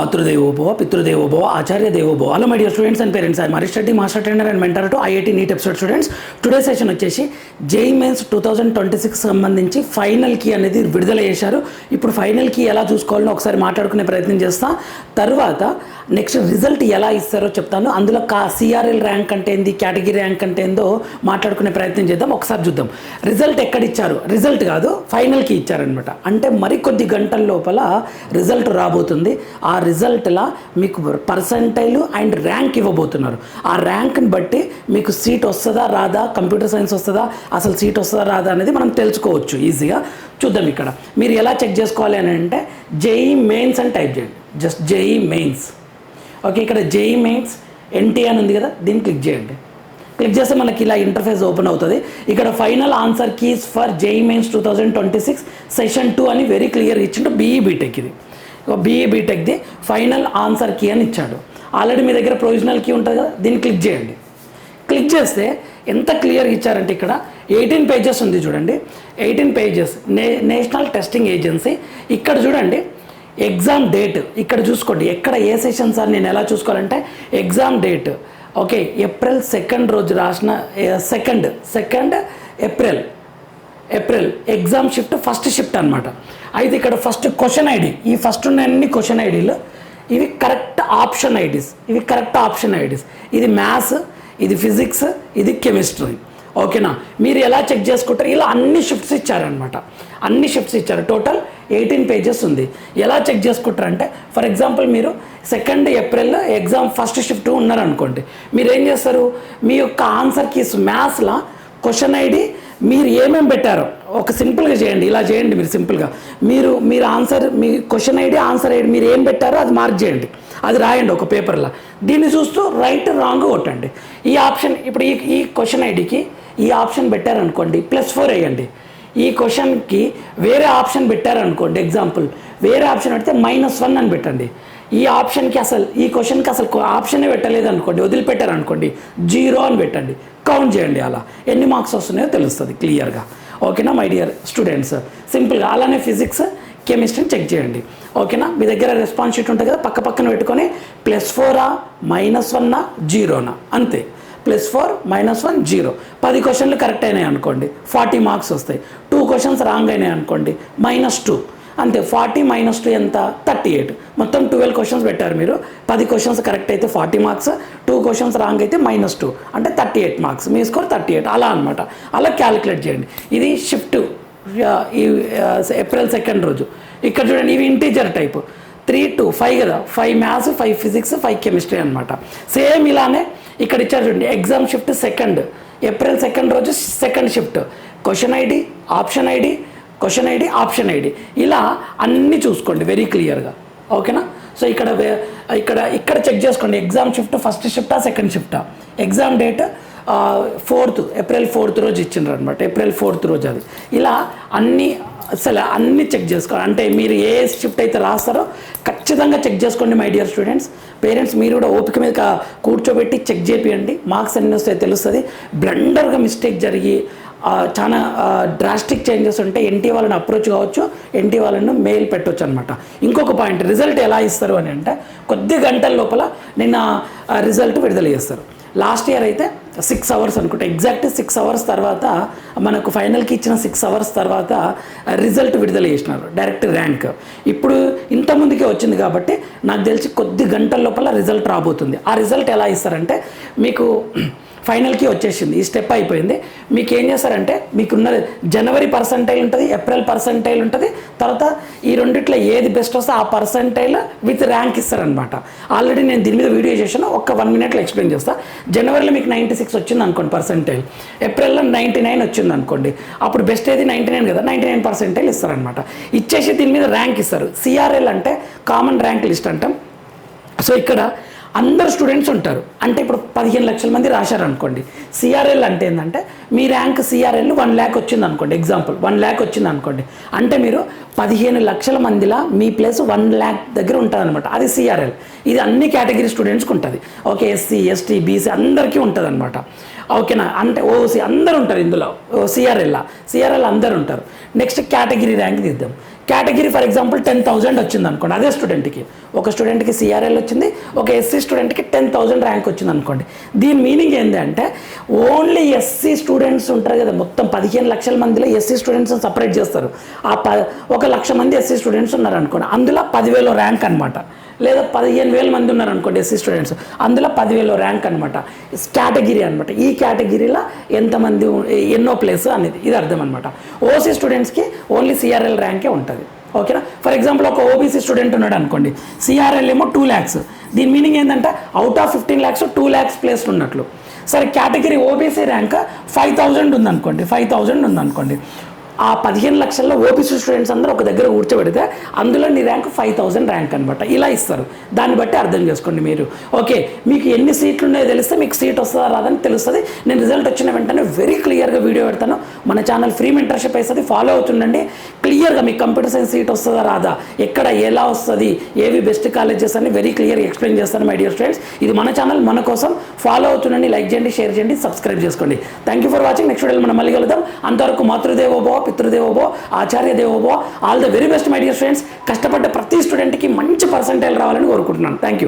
మాతృదేవోభవ పితృదేవోభవ ఆచార్య దేవోభవ. Hello my dear students and parents, I Marish Reddy, master trainer and mentor to IIT NEET episode students. Today session వచ్చేసి JEE mains 2026 సంబంధించి final key అనేది విడుదల చేశారు. ఇప్పుడు ఫైనల్ కీ ఎలా చూసుకోవాలో ఒకసారి మాట్లాడుకునే ప్రయత్నం చేస్తా. తర్వాత నెక్స్ట్ రిజల్ట్ ఎలా ఇస్తారో చెప్తాను. అందులో సిఆర్ఎల్ ర్యాంక్ అంటే ఏంది, కేటగిరీ ర్యాంక్ అంటే ఏందో మాట్లాడుకునే ప్రయత్నం చేద్దాం. ఒకసారి చూద్దాం రిజల్ట్ ఎక్కడ ఇచ్చారు. రిజల్ట్ కాదు, ఫైనల్ కీ ఇచ్చారనమాట. అంటే మరికొద్ది గంటల లోపల రిజల్ట్ రాబోతుంది. ఆ రిజల్ట్లా మీకు పర్సంటైల్ అండ్ ర్యాంక్ ఇవ్వబోతున్నారు. ఆ ర్యాంక్ని బట్టి మీకు సీట్ వస్తుందా రాదా, కంప్యూటర్ సైన్స్ వస్తుందా, అసలు సీట్ వస్తుందా రాదా అనేది మనం తెలుసుకోవచ్చు ఈజీగా. చూద్దాం ఇక్కడ మీరు ఎలా చెక్ చేసుకోవాలి అని అంటే జేఈఈ మెయిన్స్ అని టైప్ చేయండి. Just JEE mains. ఓకే, ఇక్కడ జేఈఈ మెయిన్స్ ఎన్టీ అని ఉంది కదా, దీన్ని క్లిక్ చేయండి. క్లిక్ చేస్తే మనకి ఇలా ఇంటర్ఫేస్ ఓపెన్ అవుతుంది. ఇక్కడ final answer keys for JEE mains 2026 session 2 అని వెరీ క్లియర్ ఇచ్చిండు. బీఈ బీటెక్ ఇది బీఈ బీటెక్ది ఫైనల్ ఆన్సర్ కీ అని ఇచ్చాడు. ఆల్రెడీ మీ దగ్గర ప్రొవిజనల్ కీ ఉంటుంది కదా, దీన్ని క్లిక్ చేయండి. క్లిక్ చేస్తే ఎంత క్లియర్గా ఇచ్చారంటే ఇక్కడ 18 పేజెస్ ఉంది చూడండి. 18 పేజెస్ నేషనల్ టెస్టింగ్ ఏజెన్సీ. ఇక్కడ చూడండి ఎగ్జామ్ డేట్ ఇక్కడ చూసుకోండి. ఎక్కడ ఏ సెషన్ సార్ నేను ఎలా చూసుకోవాలంటే ఎగ్జామ్ డేట్ ఓకే ఏప్రిల్ 2 రోజు రాసిన second April exam shift first shift అనమాట. అయితే ఇక్కడ ఫస్ట్ క్వశ్చన్ ఐడి, ఈ ఫస్ట్ ఉన్న అన్ని క్వశ్చన్ ఐడీలు ఇవి కరెక్ట్ ఆప్షన్ ఐడీస్. ఇది మ్యాథ్స్, ఇది ఫిజిక్స్, ఇది కెమిస్ట్రీ. ఓకేనా, మీరు ఎలా చెక్ చేసుకుంటారు? ఇలా అన్ని షిఫ్ట్స్ ఇచ్చారనమాట. టోటల్ 18 పేజెస్ ఉంది. ఎలా చెక్ చేసుకుంటారంటే ఫర్ ఎగ్జాంపుల్ మీరు 2 ఏప్రిల్ ఎగ్జామ్ ఫస్ట్ షిఫ్ట్ ఉన్నారనుకోండి, మీరు ఏం చేస్తారు? మీ యొక్క ఆన్సర్ కీస్ మ్యాథ్స్లో క్వశ్చన్ ఐడి మీరు ఏమేమి పెట్టారో ఒక సింపుల్గా చేయండి. ఇలా చేయండి మీరు సింపుల్గా. మీరు ఆన్సర్, మీ క్వశ్చన్ ఐడి, ఆన్సర్ ఐడి మీరు ఏం పెట్టారో అది మార్క్ చేయండి, అది రాయండి ఒక పేపర్లో. దీన్ని చూస్తూ రైట్ రాంగ్ కొట్టండి. ఈ ఆప్షన్ ఇప్పుడు ఈ క్వశ్చన్ ఐడికి ఈ ఆప్షన్ పెట్టారనుకోండి +4 వేయండి. ఈ క్వశ్చన్కి వేరే ఆప్షన్ పెట్టారనుకోండి, ఎగ్జాంపుల్ వేరే ఆప్షన్ పెడితే -1 అని పెట్టండి. ఈ ఆప్షన్కి అసలు ఈ క్వశ్చన్కి అసలు ఆప్షనే పెట్టలేదు అనుకోండి, వదిలిపెట్టారనుకోండి 0 అని పెట్టండి. కౌంట్ చేయండి. అలా ఎన్ని మార్క్స్ వస్తున్నాయో తెలుస్తుంది క్లియర్గా. ఓకేనా మై డియర్ స్టూడెంట్స్, సింపుల్గా. అలానే ఫిజిక్స్, కెమిస్ట్రీని చెక్ చేయండి. ఓకేనా, మీ దగ్గర రెస్పాన్స్ షీట్ ఉంటుంది కదా, పక్కన పెట్టుకొని +4 -1 0 అంతే. +4 -1 0. 10 క్వశ్చన్లు కరెక్ట్ అయినాయి అనుకోండి 40 మార్క్స్ వస్తాయి. 2 క్వశ్చన్స్ రాంగ్ అయినాయి అనుకోండి -2 అంతే. 40 -2 ఎంత? 38. మొత్తం 12 క్వశ్చన్స్ పెట్టారు మీరు. 10 క్వశ్చన్స్ కరెక్ట్ అయితే 40 మార్క్స్, 2 క్వశ్చన్స్ రాంగ్ అయితే -2 అంటే 38 మార్క్స్. మీ స్కోర్ 38 అలా అనమాట. అలా క్యాలిక్యులేట్ చేయండి. ఇది షిఫ్ట్ ఈ ఏప్రిల్ 2 రోజు. ఇక్కడ చూడండి ఇవి ఇంటీజర్ టైప్ 3 to 5 కదా, 5 మ్యాథ్స్, 5 ఫిజిక్స్, 5 కెమిస్ట్రీ అనమాట. సేమ్ ఇలానే ఇక్కడ ఇచ్చారు చూడండి ఎగ్జామ్ షిఫ్ట్ ఏప్రిల్ 2 రోజు second shift. Question ID, option ID, question ID, option ID, ఇలా అన్నీ చూసుకోండి వెరీ క్లియర్గా. ఓకేనా, సో ఇక్కడ చెక్ చేసుకోండి ఎగ్జామ్ షిఫ్ట్ ఫస్ట్ షిఫ్టా సెకండ్ షిఫ్టా. ఎగ్జామ్ డేట్ ఏప్రిల్ 4 రోజు ఇచ్చిండ్రు అనమాట. ఏప్రిల్ 4 రోజు అది. ఇలా అన్నీ చెక్ చేసుకోవాలి. అంటే మీరు ఏ షిఫ్ట్ అయితే రాస్తారో ఖచ్చితంగా చెక్ చేసుకోండి మై డియర్ స్టూడెంట్స్. పేరెంట్స్ మీరు కూడా ఓపిక మీద కూర్చోబెట్టి చెక్ చేపియండి. మార్క్స్ ఎన్ని వస్తాయో తెలుస్తుంది. బ్లండర్గా మిస్టేక్ జరిగి చాలా డ్రాస్టిక్ చేంజెస్ ఉంటే ఎన్టీ వాళ్ళని అప్రోచ్ కావచ్చు, ఎన్టీ వాళ్ళని మెయిల్ పెట్టవచ్చు అనమాట. ఇంకొక పాయింట్, రిజల్ట్ ఎలా ఇస్తారు అని అంటే కొద్ది గంటల లోపల నిన్న రిజల్ట్ విడుదల చేస్తారు. లాస్ట్ ఇయర్ అయితే 6 అవర్స్ అనుకుంటా, ఎగ్జాక్ట్ 6 అవర్స్ తర్వాత మనకు ఫైనల్కి ఇచ్చిన 6 అవర్స్ తర్వాత రిజల్ట్ విడుదల చేసినారు, డైరెక్ట్ ర్యాంక్. ఇప్పుడు ఇంతకుముందుకే వచ్చింది కాబట్టి నాకు తెలిసి కొద్ది గంటల లోపల రిజల్ట్ రాబోతుంది. ఆ రిజల్ట్ ఎలా ఇస్తారంటే మీకు ఫైనల్కి వచ్చేసింది, ఈ స్టెప్ అయిపోయింది. మీకు ఏం చేస్తారంటే మీకున్న జనవరి పర్సంటైల్ ఉంటుంది, ఏప్రిల్ పర్సంటైల్ ఉంటుంది, తర్వాత ఈ రెండిట్లో ఏది బెస్ట్ వస్తే ఆ పర్సంటైల్ విత్ ర్యాంక్ ఇస్తారనమాట. ఆల్రెడీ నేను దీని మీద వీడియో చేశాను, ఒక 1 minute ఎక్స్ప్లెయిన్ చేస్తాను. జనవరిలో మీకు 96 వచ్చింది అనుకోండి పర్సంటైల్, ఏప్రిల్లో 99 వచ్చింది అనుకోండి, అప్పుడు బెస్ట్ ఏది 99 కదా, 99 పర్సంటైల్ ఇస్తారనమాట. ఇచ్చేసి దీని మీద ర్యాంక్ ఇస్తారు. సిఆర్ఎల్ అంటే కామన్ ర్యాంక్ లిస్ట్ అంటాం. సో ఇక్కడ అందరు స్టూడెంట్స్ ఉంటారు. అంటే ఇప్పుడు 15 లక్షల మంది రాశారనుకోండి. సిఆర్ఎల్ అంటే ఏంటంటే మీ ర్యాంక్ సిఆర్ఎల్ 1 lakh వచ్చింది అనుకోండి, ఎగ్జాంపుల్ 1 lakh వచ్చింది అనుకోండి, అంటే మీరు 15 లక్షల మందిలా మీ ప్లేస్ 1 lakh దగ్గర ఉంటుంది అనమాట. అది సిఆర్ఎల్. ఇది అన్ని కేటగిరీ స్టూడెంట్స్కి ఉంటుంది. ఓకే, ఎస్సీ, ఎస్టీ, బీసీ అందరికీ ఉంటుంది అనమాట. ఓకేనా, అంటే ఓసీ అందరు ఉంటారు ఇందులో. సిఆర్ఎల్ అందరు ఉంటారు. నెక్స్ట్ కేటగిరీ ర్యాంక్ తీద్దాం. కేటగిరీ ఫర్ ఎగ్జాంపుల్ 10,000 వచ్చింది అనుకోండి, అదే స్టూడెంట్కి ఒక స్టూడెంట్కి సిఆర్ఎల్ వచ్చింది, ఒక ఎస్సీ స్టూడెంట్కి 10,000 ర్యాంక్ వచ్చింది అనుకోండి. దీని మీనింగ్ ఏంటంటే ఓన్లీ ఎస్సీ స్టూడెంట్స్ ఉంటారు కదా, మొత్తం 15 లక్షల మందిలో ఎస్సీ స్టూడెంట్స్ సపరేట్ చేస్తారు. ఆ 1 లక్ష మంది ఎస్సీ స్టూడెంట్స్ ఉన్నారు అనుకోండి, అందులో 10,000 ర్యాంక్ అనమాట. లేదా 15,000 మంది ఉన్నారు అనుకోండి ఎస్సీ స్టూడెంట్స్, అందులో 10,000 ర్యాంక్ అనమాట. కేటగిరీ అనమాట. ఈ కేటగిరీలో ఎంతమంది ఎన్నో ప్లేస్ అనేది ఇది అర్థం అనమాట. ఓసీ స్టూడెంట్స్కి ఓన్లీ సిఆర్ఎల్ ర్యాంకే ఉంటుంది. ఓకేనా. ఫర్ ఎగ్జాంపుల్ ఒక ఓబీసీ స్టూడెంట్ ఉన్నాడు అనుకోండి, సిఆర్ఎల్ ఏమో 2 lakhs. దీని మీనింగ్ ఏంటంటే అవుట్ ఆఫ్ 15 lakhs 2 lakhs ప్లేస్లు ఉన్నట్లు. సరే కేటగిరీ ఓబీసీ ర్యాంక్ 5,000 ఉందనుకోండి, 5,000 ఉందనుకోండి, ఆ 15 లక్షల్లో ఓబీసీ స్టూడెంట్స్ అందరూ ఒక దగ్గర కూర్చోబెడితే అందులో నీ ర్యాంక్ 5,000 ర్యాంక్ అనమాట. ఇలా ఇస్తారు. దాన్ని బట్టి అర్థం చేసుకోండి మీరు. ఓకే, మీకు ఎన్ని సీట్లు ఉన్నాయో తెలిస్తే మీకు సీట్ వస్తుందా రాదని తెలుస్తుంది. నేను రిజల్ట్ వచ్చిన వెంటనే వెరీ క్లియర్గా వీడియో పెడతాను. మన ఛానల్ ఫ్రీ మెంటర్షిప్ అవుతుంది, ఫాలో అవుతుండండి. క్లియర్గా మీకు కంప్యూటర్ సైన్స్ సీట్ వస్తుందా రాదా, ఎక్కడ ఎలా వస్తుంది, ఏవి బెస్ట్ కాలేజెస్ అని వెరీ క్లియర్గా ఎక్స్ప్లెయిన్ చేస్తాను మై డియర్ స్టూడెంట్స్. ఇది మన ఛానల్, మన కోసం. ఫాలో అవుతుండండి, లైక్ చేయండి, షేర్ చేయండి, సబ్స్క్రైబ్ చేసుకోండి. Thank you for watching. Next వీడియోలో మనం మళ్ళీ కలుద్దాం. అంతవరకు మాతృదేవోభవ, పితృదేవోభవ, ఆచార్య దేవోభవ. All the very best my dear friends. కష్టపడ్డ ప్రతి స్టూడెంట్కి మంచి పర్సెంటేజ్ రావాలని కోరుకుంటున్నాను. Thank you.